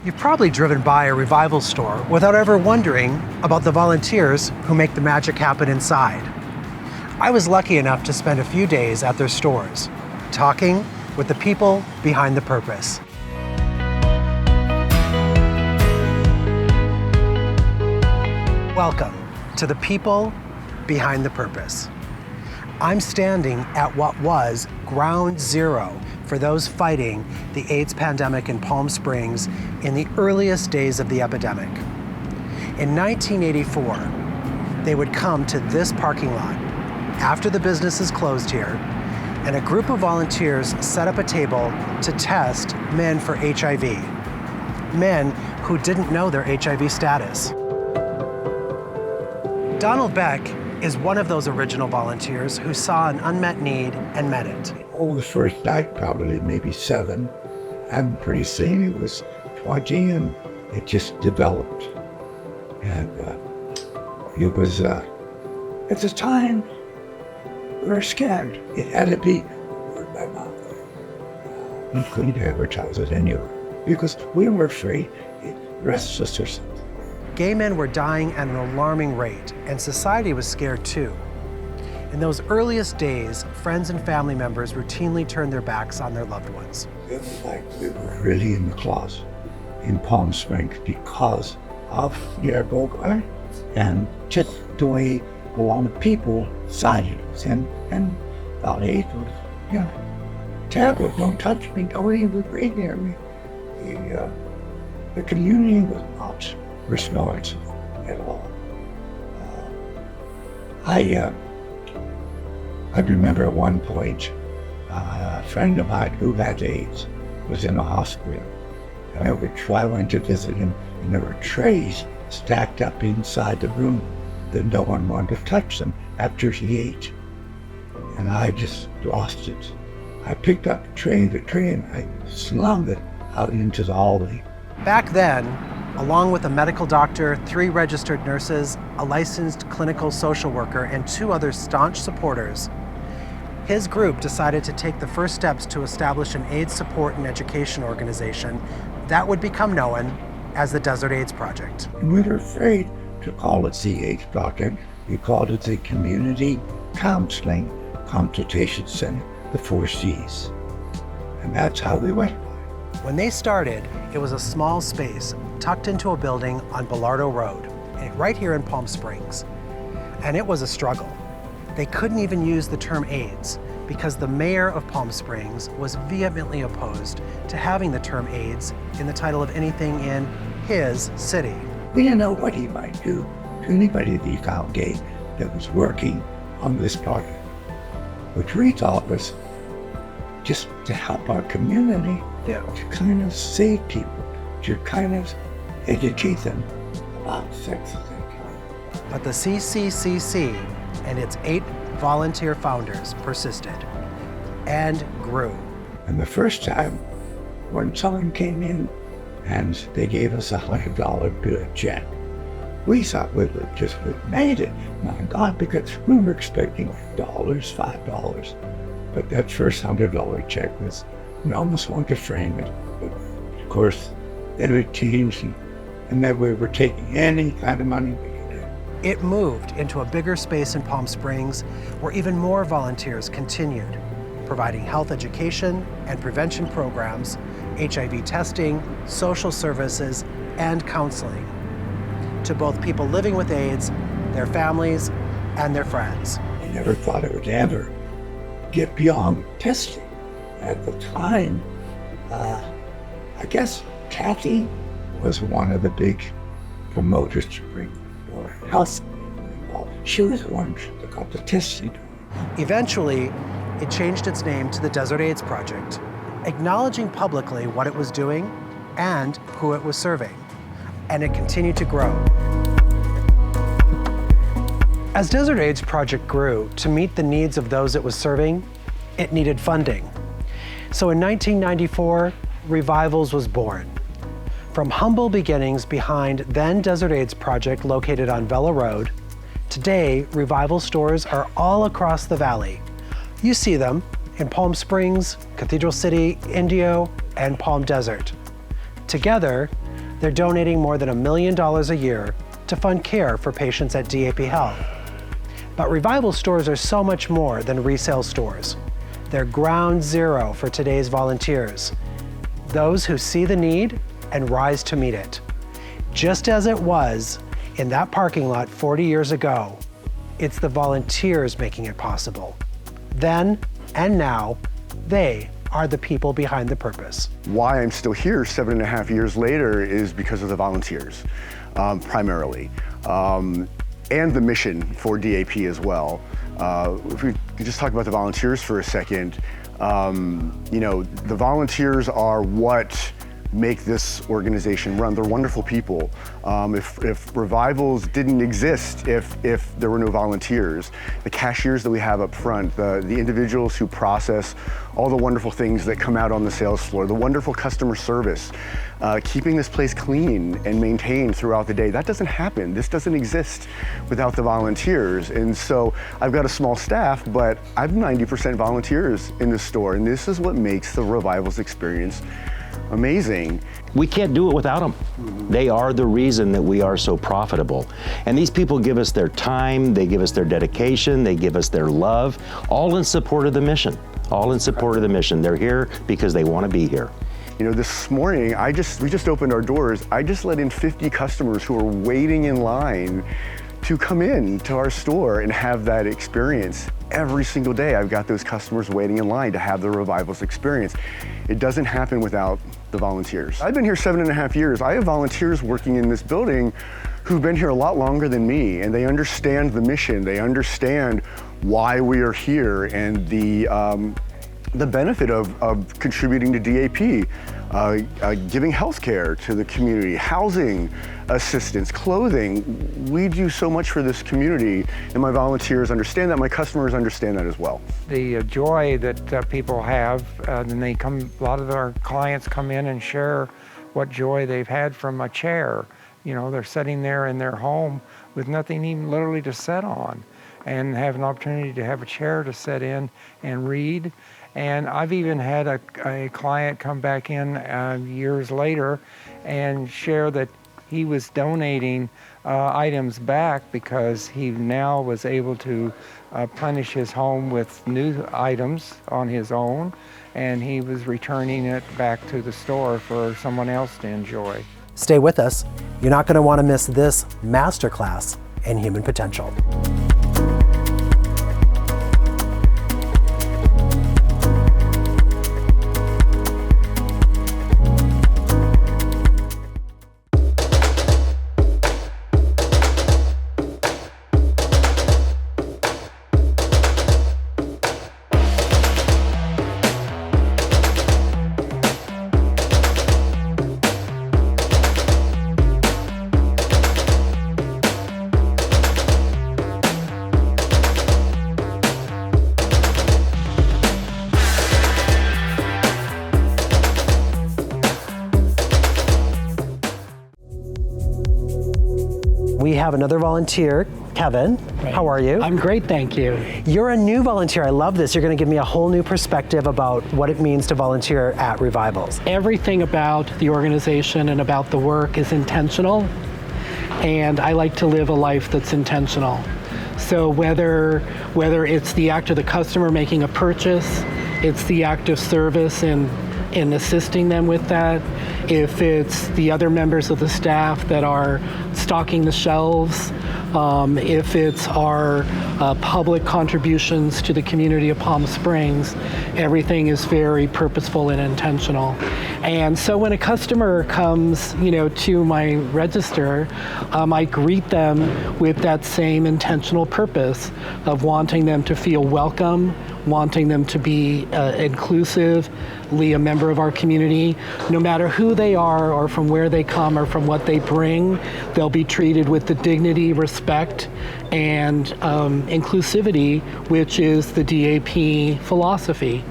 You've probably driven by a Revival store without ever wondering about the volunteers who make the magic happen inside. I was lucky enough to spend a few days at their stores, talking with the people behind the purpose. Welcome to the people behind the purpose. I'm standing at what was ground zero for those fighting the AIDS pandemic in Palm Springs in the earliest days of the epidemic. In 1984, they would come to this parking lot after the businesses closed here, and a group of volunteers set up a table to test men for HIV, men who didn't know their HIV status. Donald Beck is one of those original volunteers who saw an unmet need and met it. The first night, probably maybe 7, and pretty soon it was 20, and it just developed. And it was, at the time, we were scared. It had to be word by mouth. We couldn't advertise it anywhere because we were afraid it arrests us or something. Gay men were dying at an alarming rate, and society was scared too. In those earliest days, friends and family members routinely turned their backs on their loved ones. It was like we were really in the closet in Palm Springs because of the airboat and just the way a lot of people signed it. And about 8 was, terrible. Don't touch me, don't even breathe near me. The community was not responsive at all. I remember at one point, a friend of mine who had AIDS was in a hospital. And I went to visit him, and there were trays stacked up inside the room that no one wanted to touch them after he ate. And I just lost it. I picked up the tray, and I slung it out into the hallway. Back then, along with a medical doctor, 3 registered nurses, a licensed clinical social worker, and 2 other staunch supporters, his group decided to take the first steps to establish an AIDS support and education organization that would become known as the Desert AIDS Project. We were afraid to call it the AIDS Project. We called it the Community Counseling Consultation Center, the 4 Cs. And that's how we went. When they started, it was a small space tucked into a building on Bellardo Road, right here in Palm Springs. And it was a struggle. They couldn't even use the term AIDS because the mayor of Palm Springs was vehemently opposed to having the term AIDS in the title of anything in his city. We didn't know what he might do to anybody that he found gay that was working on this project, which we thought was just to help our community, to kind of save people, to kind of educate them about sex. But the CCCC and its 8 volunteer founders persisted and grew. And the first time when someone came in and they gave us a $100 check, we thought we just made it, my God, because we were expecting $5. But that first $100 check was, we almost wanted to frame it. But of course, then it changed, and then we were taking any kind of money we could get. It moved into a bigger space in Palm Springs where even more volunteers continued, providing health education and prevention programs, HIV testing, social services, and counseling to both people living with AIDS, their families, and their friends. I never thought it would ever get beyond testing. At the time, I guess Kathy was one of the big promoters to bring more health involved. She was the one that got the testing. Eventually, it changed its name to the Desert AIDS Project, acknowledging publicly what it was doing and who it was serving. And it continued to grow. As Desert AIDS Project grew to meet the needs of those it was serving, it needed funding. So in 1994, Revivals was born. From humble beginnings behind then Desert AIDS Project located on Vela Road, today Revival stores are all across the valley. You see them in Palm Springs, Cathedral City, Indio, and Palm Desert. Together, They're donating more than $1 million a year to fund care for patients at DAP Health. But Revival stores are so much more than resale stores. They're ground zero for today's volunteers, those who see the need and rise to meet it. Just as it was in that parking lot 40 years ago, it's the volunteers making it possible. Then and now, they are the people behind the purpose. Why I'm still here 7.5 years later is because of the volunteers, primarily, and the mission for DAP as well. If we could just talk about the volunteers for a second, the volunteers are what make this organization run. They're wonderful people. If Revivals didn't exist, if there were no volunteers, the cashiers that we have up front, the individuals who process all the wonderful things that come out on the sales floor, the wonderful customer service, keeping this place clean and maintained throughout the day, that doesn't happen. This doesn't exist without the volunteers. And so I've got a small staff, but I've 90% volunteers in the store, and this is what makes the Revivals experience amazing. We can't do it without them. They are the reason that we are so profitable. And these people give us their time, they give us their dedication, they give us their love, all in support of the mission. All in support of the mission. They're here because they want to be here. You know, this morning, we just opened our doors. I just let in 50 customers who are waiting in line to come in to our store and have that experience. Every single day, I've got those customers waiting in line to have the Revivals experience. It doesn't happen without the volunteers. I've been here 7.5 years. I have volunteers working in this building who've been here a lot longer than me, and they understand the mission. They understand why we are here and the benefit of contributing to DAP, giving health care to the community, housing assistance, clothing. We do so much for this community, and my volunteers understand that. My customers understand that as well. The joy that people have, and a lot of our clients come in and share what joy they've had from a chair. You know, they're sitting there in their home with nothing even literally to sit on, and have an opportunity to have a chair to sit in and read. And I've even had a client come back in years later and share that he was donating items back because he now was able to plenish his home with new items on his own, and he was returning it back to the store for someone else to enjoy. Stay with us. You're not going to want to miss this masterclass in human potential. We have another volunteer, Kevin. Right. How are you? I'm great, thank you. You're a new volunteer. I love this. You're going to give me a whole new perspective about what it means to volunteer at Revivals. Everything about the organization and about the work is intentional, and I like to live a life that's intentional. So whether it's the act of the customer making a purchase, it's the act of service and assisting them with that, if it's the other members of the staff that are stocking the shelves, if it's our public contributions to the community of Palm Springs, everything is very purposeful and intentional. And so when a customer comes, to my register, I greet them with that same intentional purpose of wanting them to feel welcome, wanting them to be inclusively a member of our community. No matter who they are or from where they come or from what they bring, they'll be treated with the dignity, respect, and inclusivity, which is the DAP philosophy.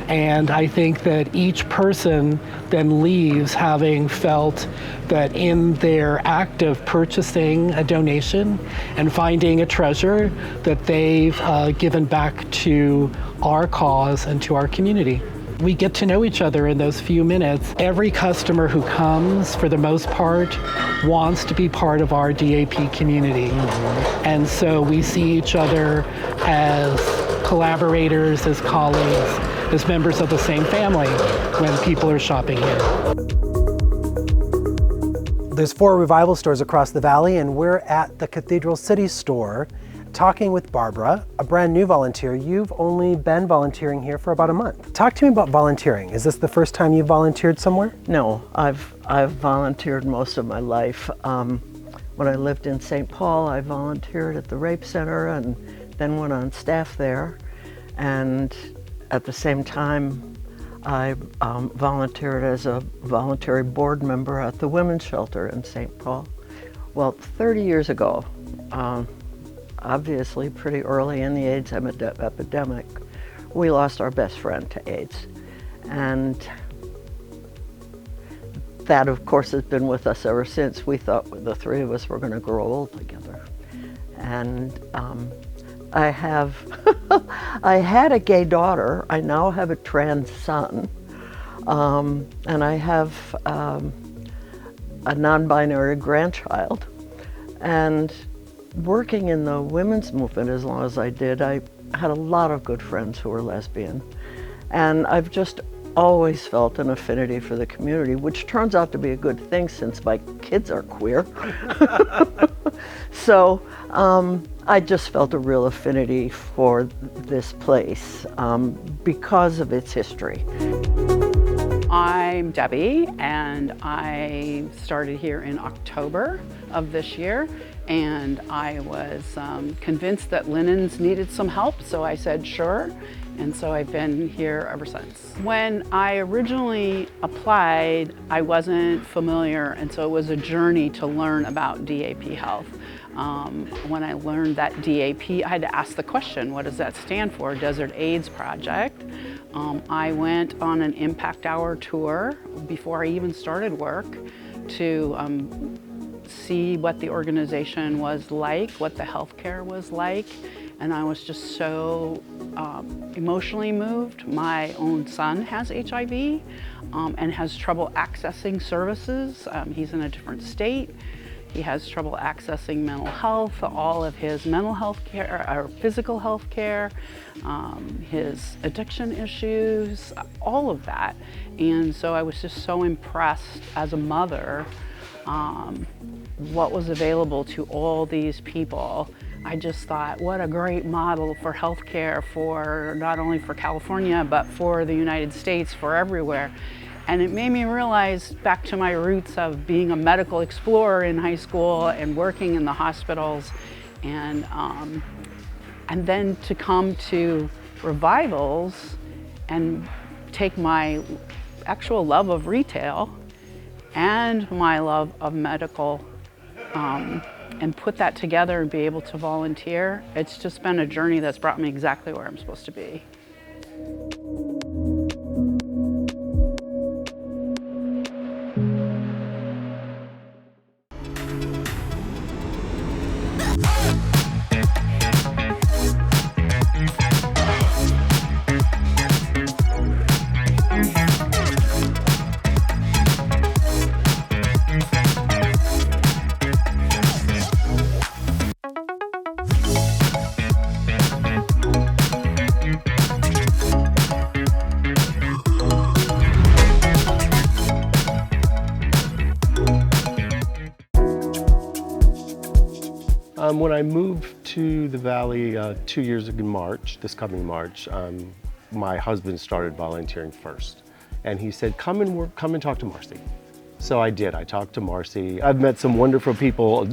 And I think that each person then leaves having felt that in their act of purchasing a donation and finding a treasure, that they've given back to our cause and to our community. we get to know each other in those few minutes. Every customer who comes, for the most part, wants to be part of our DAP community. And so we see each other as collaborators, as colleagues, as members of the same family when people are shopping here. There's 4 Revival stores across the valley, and we're at the Cathedral City store talking with Barbara, a brand new volunteer. You've only been volunteering here for about a month. Talk to me about volunteering. Is this the first time you've volunteered somewhere? No, I've volunteered most of my life. When I lived in St. Paul, I volunteered at the Rape Center and then went on staff there. And at the same time, I volunteered as a voluntary board member at the Women's Shelter in St. Paul. Well, 30 years ago, obviously pretty early in the AIDS epidemic, we lost our best friend to AIDS. And that, of course, has been with us ever since. We thought the 3 of us were going to grow old together. And I had a gay daughter. I now have a trans son. And I have a non-binary grandchild. And working in the women's movement as long as I did, I had a lot of good friends who were lesbian. And I've just always felt an affinity for the community, which turns out to be a good thing since my kids are queer. So I just felt a real affinity for this place because of its history. I'm Debbie, and I started here in October of this year, and I was convinced that linens needed some help, so I said sure, and so I've been here ever since. When I originally applied, I wasn't familiar, and so it was a journey to learn about DAP Health. When I learned that DAP, I had to ask the question, what does that stand for? Desert AIDS Project. I went on an Impact Hour tour before I even started work to see what the organization was like, what the healthcare was like, and I was just so emotionally moved. My own son has HIV and has trouble accessing services. He's in a different state. He has trouble accessing mental health, all of his mental health care, or physical health care, his addiction issues, all of that. And so I was just so impressed as a mother what was available to all these people. I just thought, what a great model for healthcare for not only for California, but for the United States, for everywhere. And it made me realize back to my roots of being a medical explorer in high school and working in the hospitals, and then to come to revivals and take my actual love of retail and my love of medical and put that together and be able to volunteer. It's just been a journey that's brought me exactly where I'm supposed to be. When I moved to the Valley 2 years ago in March, this coming March, my husband started volunteering first. And he said, come and talk to Marcy. So I did, I talked to Marcy. I've met some wonderful people,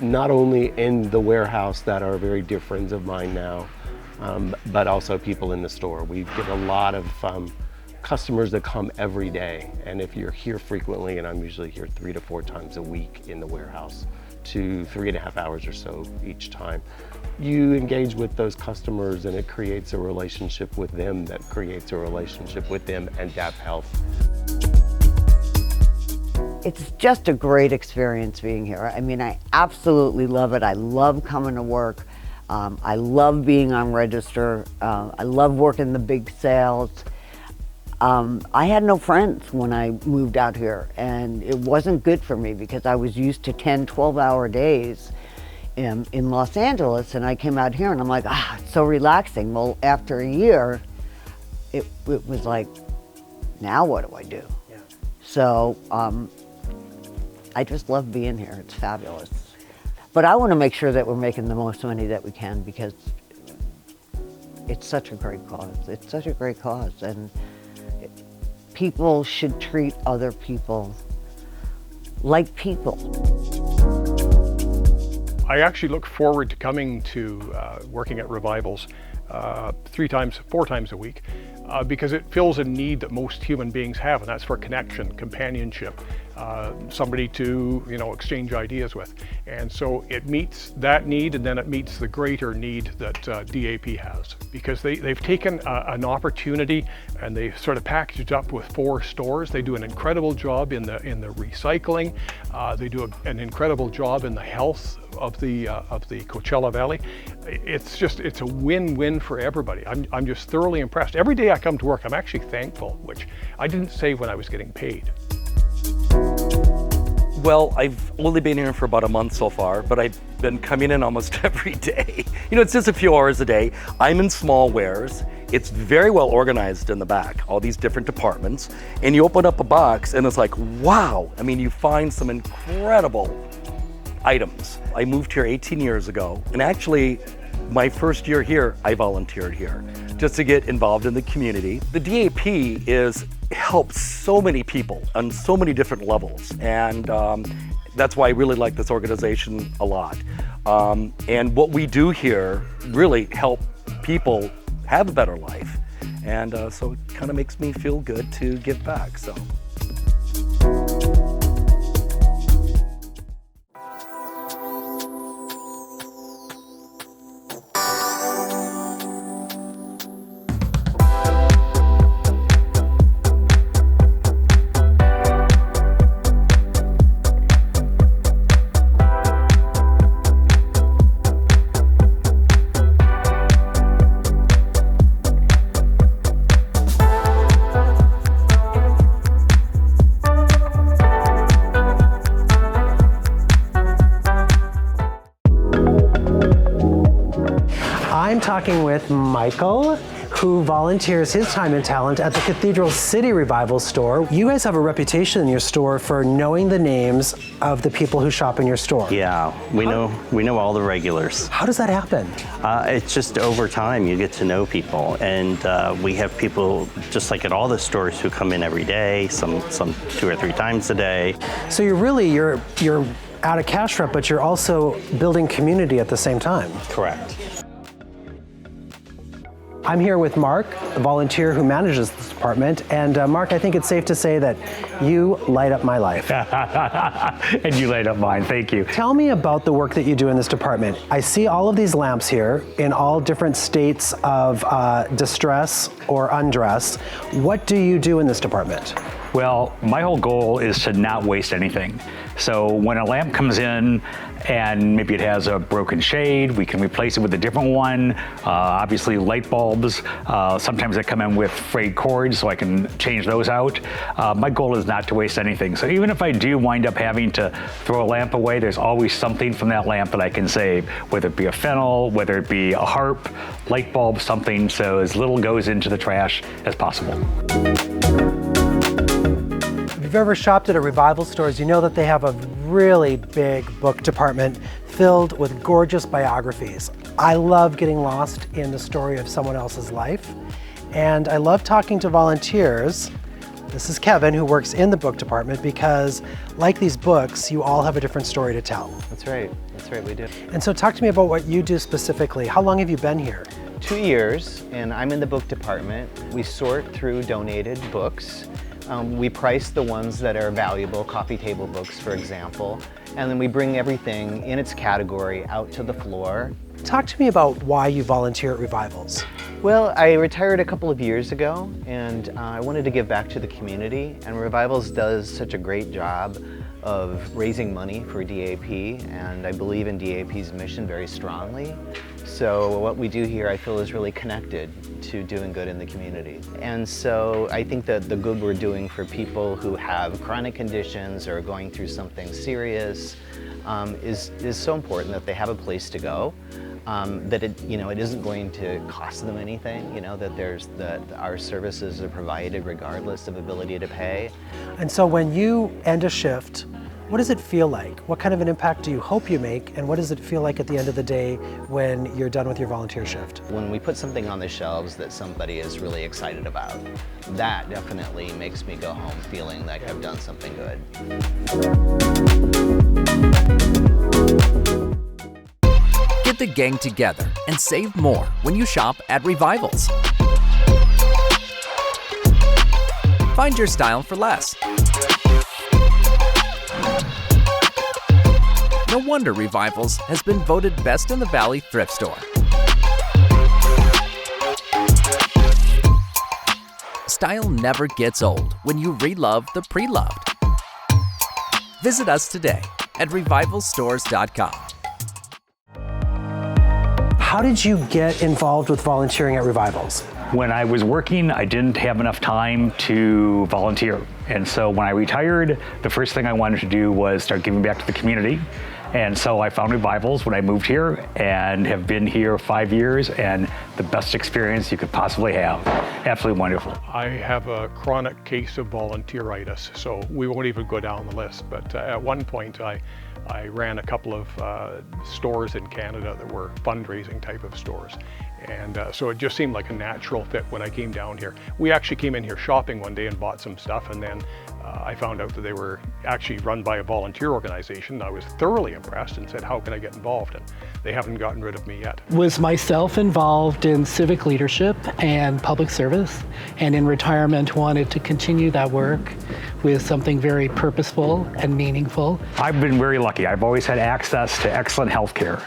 not only in the warehouse that are very dear friends of mine now, but also people in the store. We get a lot of customers that come every day. And if you're here frequently, and I'm usually here 3 to 4 times a week in the warehouse, to 3.5 hours or so each time, you engage with those customers and it creates a relationship with them that creates a relationship with them and DAP Health. It's just a great experience being here. I mean, I absolutely love it. I love coming to work. I love being on register. I love working the big sales. I had no friends when I moved out here, and it wasn't good for me because I was used to 10, 12-hour days in Los Angeles, and I came out here and I'm like, it's so relaxing. Well, after a year, it was like, now what do I do? Yeah. So I just love being here. It's fabulous. But I want to make sure that we're making the most money that we can because it's such a great cause. It's such a great cause, and people should treat other people like people. I actually look forward to coming to working at Revivals 4 times a week because it fills a need that most human beings have, and that's for connection, companionship, somebody to exchange ideas with. And so it meets that need, and then it meets the greater need that DAP has, because they've taken an opportunity and they sort of packaged it up with 4 stores. They do an incredible job in the recycling. They do an incredible job in the health of the Coachella Valley. It's a win-win for everybody. I'm just thoroughly impressed. Every day I come to work, I'm actually thankful, which I didn't say when I was getting paid. Well, I've only been here for about a month so far, but I've been coming in almost every day. It's just a few hours a day. I'm in small wares. It's very well organized in the back, all these different departments. And you open up a box and it's like, wow. I mean, you find some incredible items. I moved here 18 years ago, and actually my first year here, I volunteered here just to get involved in the community. The DAP helps so many people on so many different levels, and that's why I really like this organization a lot. And what we do here really help people have a better life, and so it kind of makes me feel good to give back. So. I'm talking with Michael, who volunteers his time and talent at the Cathedral City Revival store. You guys have a reputation in your store for knowing the names of the people who shop in your store. Yeah, we know all the regulars. How does that happen? It's just over time you get to know people, and we have people just like at all the stores who come in every day, some 2 or 3 times a day. So you're out of cash rep, but you're also building community at the same time. Correct. I'm here with Mark, a volunteer who manages this department. And Mark, I think it's safe to say that you light up my life. And you light up mine, thank you. Tell me about the work that you do in this department. I see all of these lamps here in all different states of distress or undress. What do you do in this department? Well, my whole goal is to not waste anything. So when a lamp comes in and maybe it has a broken shade, we can replace it with a different one. Obviously light bulbs, sometimes they come in with frayed cords, so I can change those out. My goal is not to waste anything. So even if I do wind up having to throw a lamp away, there's always something from that lamp that I can save, whether it be a fennel, whether it be a harp, light bulb, something, so as little goes into the trash as possible. If you've ever shopped at a Revival stores, you know that they have a really big book department filled with gorgeous biographies. I love getting lost in the story of someone else's life, and I love talking to volunteers. This is Kevin, who works in the book department, because like these books, you all have a different story to tell. That's right, we do. And so talk to me about what you do specifically. How long have you been here? 2 years, and I'm in the book department. We sort through donated books. We price the ones that are valuable, coffee table books, for example, and then we bring everything in its category out to the floor. Talk to me about why you volunteer at Revivals. Well, I retired a couple of years ago, and I wanted to give back to the community, and Revivals does such a great job of raising money for DAP, and I believe in DAP's mission very strongly. So what we do here, I feel, is really connected to doing good in the community. And so I think that the good we're doing for people who have chronic conditions or are going through something serious is so important, that they have a place to go. That it isn't going to cost them anything, that our services are provided regardless of ability to pay. And so when you end a shift, what does it feel like? What kind of an impact do you hope you make? And what does it feel like at the end of the day when you're done with your volunteer shift? When we put something on the shelves that somebody is really excited about, that definitely makes me go home feeling like I've done something good. Get the gang together and save more when you shop at Revivals. Find your style for less. No wonder Revivals has been voted Best in the Valley thrift store. Style never gets old when you relove the pre-loved. Visit us today at revivalstores.com. How did you get involved with volunteering at Revivals? When I was working, I didn't have enough time to volunteer. And so when I retired, the first thing I wanted to do was start giving back to the community. And so I found Revivals when I moved here and have been here 5 years, and the best experience you could possibly have. Absolutely wonderful. I have a chronic case of volunteeritis, so we won't even go down the list. But at one point, I ran a couple of stores in Canada that were fundraising type of stores. And so it just seemed like a natural fit when I came down here. We actually came in here shopping one day and bought some stuff, and then I found out that they were actually run by a volunteer organization. I was thoroughly impressed and said, how can I get involved? And they haven't gotten rid of me yet. Was myself involved in civic leadership and public service, and in retirement wanted to continue that work with something very purposeful and meaningful. I've been very lucky. I've always had access to excellent health care.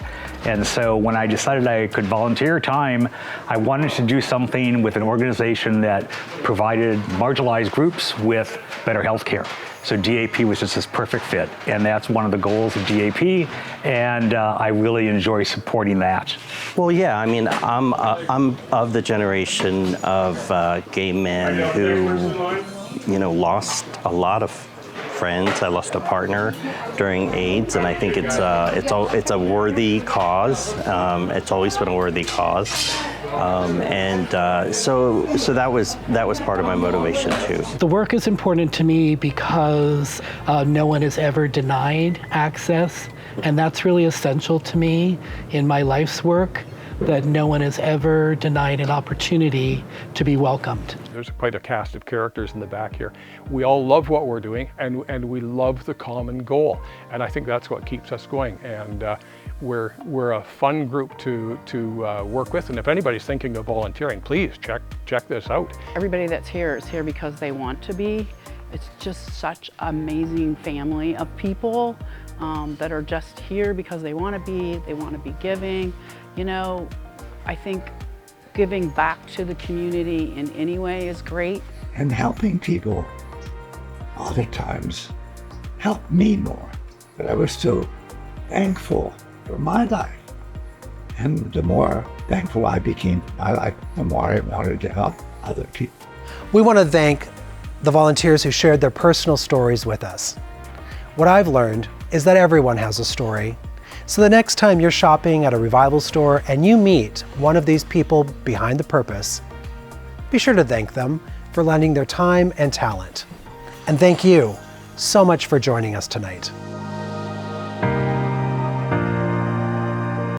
And so when I decided I could volunteer time, I wanted to do something with an organization that provided marginalized groups with better health care. So DAP was just this perfect fit, and that's one of the goals of DAP, and I really enjoy supporting that. Well, yeah, I mean, I'm of the generation of gay men who, lost a lot of friends. I lost a partner during AIDS, and I think it's a worthy cause. It's always been a worthy cause, so that was part of my motivation too. The work is important to me because no one is ever denied access, and that's really essential to me in my life's work, that no one is ever denied an opportunity to be welcomed. There's quite a cast of characters in the back here. We all love what we're doing, and we love the common goal. And I think that's what keeps us going. And we're a fun group to work with. And if anybody's thinking of volunteering, please check this out. Everybody that's here is here because they want to be. It's just such an amazing family of people that are just here because they want to be giving. I think giving back to the community in any way is great. And helping people other times helped me more. But I was so thankful for my life. And the more thankful I became for my life, the more I wanted to help other people. We want to thank the volunteers who shared their personal stories with us. What I've learned is that everyone has a story. So the next time you're shopping at a Revival store and you meet one of these people behind the purpose, be sure to thank them for lending their time and talent. And thank you so much for joining us tonight.